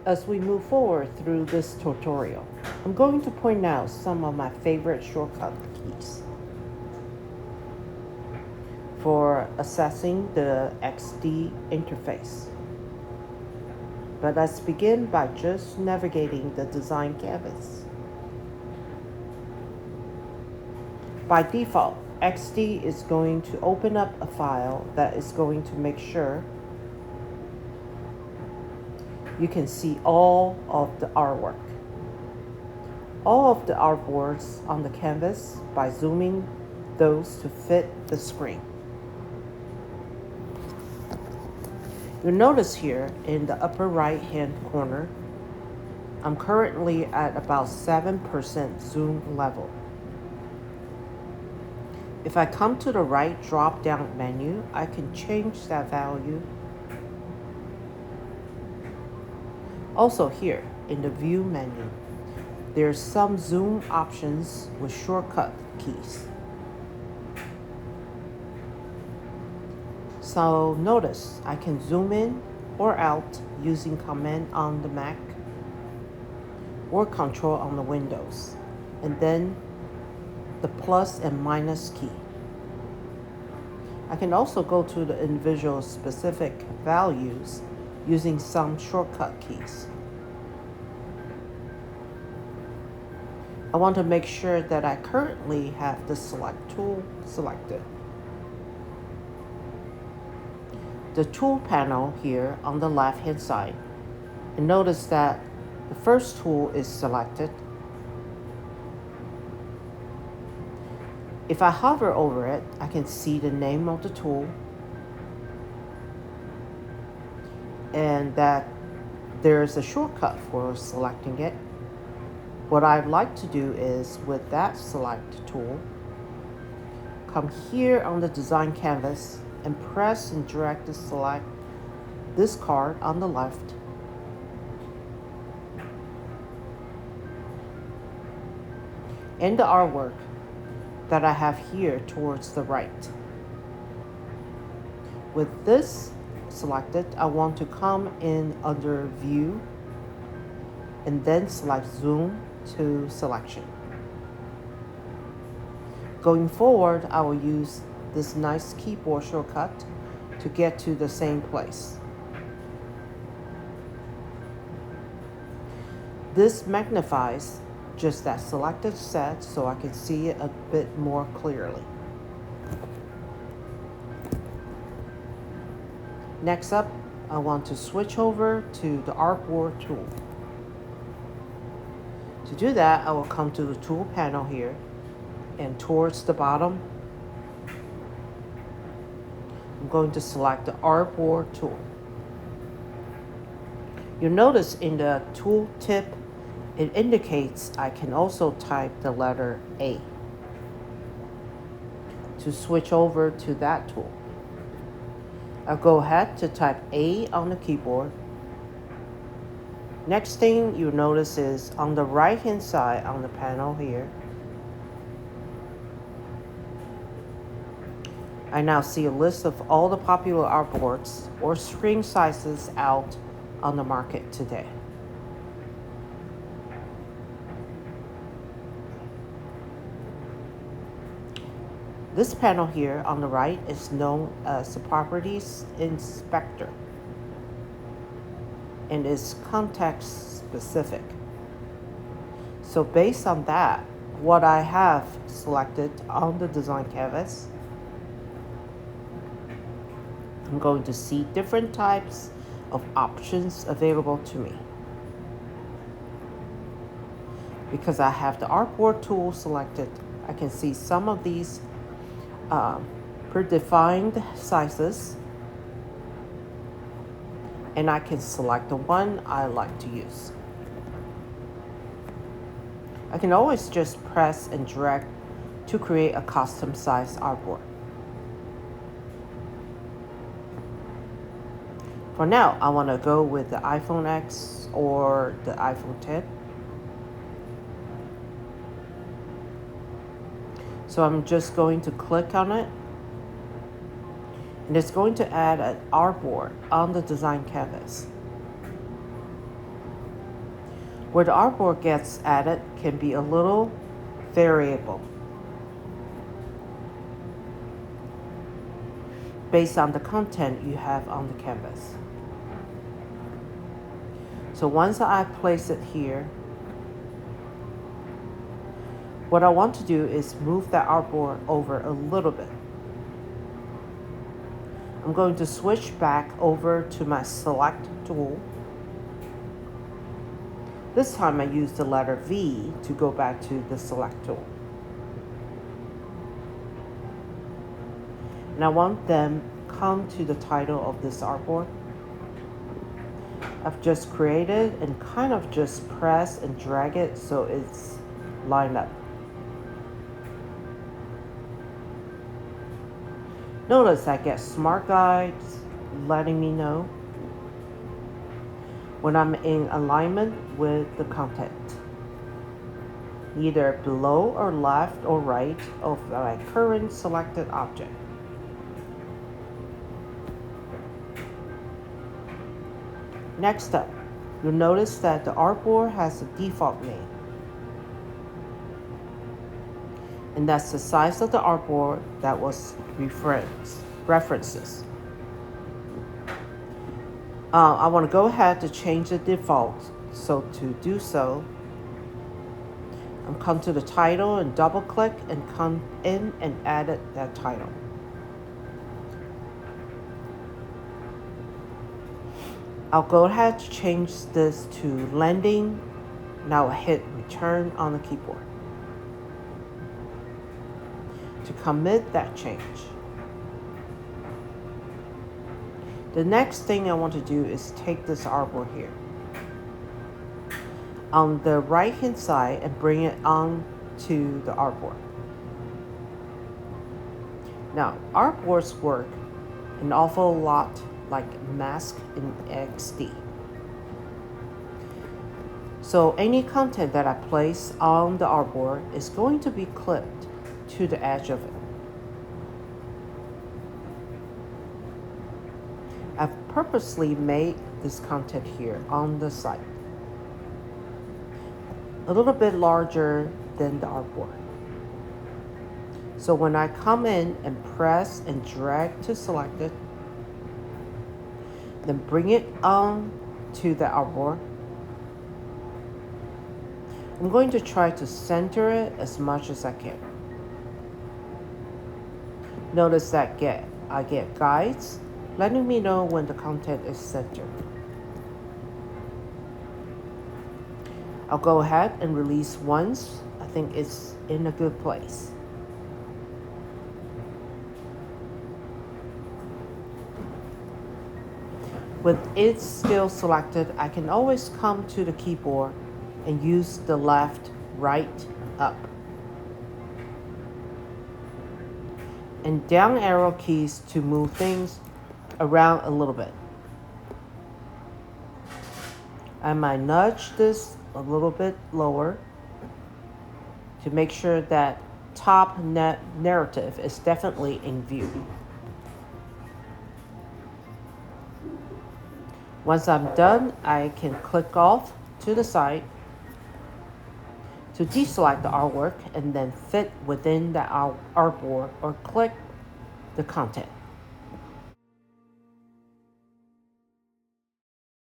As we move forward through this tutorial, I'm going to point out some of my favorite shortcut keys for accessing the XD interface. But let's begin by just navigating the design canvas. By default, XD is going to open up a file that is going to make sure you can see all of the artwork. All of the artboards on the canvas by zooming those to fit the screen. You'll notice here in the upper right hand corner, I'm currently at about 7% zoom level. If I come to the right drop down menu, I can change that value. Also here in the view menu, there's some zoom options with shortcut keys. So notice I can zoom in or out using Command on the Mac or Control on the Windows, and then the plus and minus key. I can also go to the individual specific values using some shortcut keys. I want to make sure that I currently have the select tool selected. The tool panel here on the left hand side, and notice that the first tool is selected. If I hover over it, I can see the name of the tool and that there's a shortcut for selecting it. What I'd like to do is, with that select tool, come here on the design canvas and press and drag to select this card on the left. And the artwork that I have here towards the right. With this selected, I want to come in under View and then select Zoom to Selection. Going forward, I will use this nice keyboard shortcut to get to the same place. This magnifies just that selected set so I can see it a bit more clearly. Next up, I want to switch over to the artboard tool. To do that, I will come to the tool panel here, and towards the bottom, I'm going to select the artboard tool. You'll notice in the tool tip, it indicates I can also type the letter A to switch over to that tool. I'll go ahead to type A on the keyboard. Next thing you'll notice is on the right hand side on the panel here, I now see a list of all the popular artboards or screen sizes out on the market today. This panel here on the right is known as the Properties Inspector and is context specific. So based on that, what I have selected on the design canvas, I'm going to see different types of options available to me. Because I have the artboard tool selected, I can see some of these predefined sizes, and I can select the one I like to use. I can always just press and drag to create a custom size artboard. For now, I want to go with the iPhone X or the iPhone 10. So I'm just going to click on it, and it's going to add an artboard on the design canvas. Where the artboard gets added can be a little variable based on the content you have on the canvas. So once I place it here, what I want to do is move that artboard over a little bit. I'm going to switch back over to my select tool. This time I use the letter V to go back to the select tool. And I want them come to the title of this artboard. I've just created and kind of just press and drag it so it's lined up. Notice I get smart guides letting me know when I'm in alignment with the content, either below or left or right of my current selected object. Next up, you'll notice that the artboard has a default name, and that's the size of the artboard that was references. I want to go ahead to change the default. So to do so, I'm come to the title and double click and come in and edit that title. I'll go ahead to change this to landing. Now I hit return on the keyboard to commit that change. The next thing I want to do is take this artboard here on the right hand side and bring it on to the artboard. Now, artboards work an awful lot like mask in XD. So any content that I place on the artboard is going to be clipped to the edge of it. I've purposely made this content here on the side a little bit larger than the artboard. So when I come in and press and drag to select it, then bring it on to the artboard, I'm going to try to center it as much as I can. Notice that I get guides letting me know when the content is centered. I'll go ahead and release once I think it's in a good place. With it still selected, I can always come to the keyboard and use the left, right, up, and down arrow keys to move things around a little bit. I might nudge this a little bit lower to make sure that top narrative is definitely in view. Once I'm done, I can click off to the side to deselect the artwork and then fit within the artboard or click the content.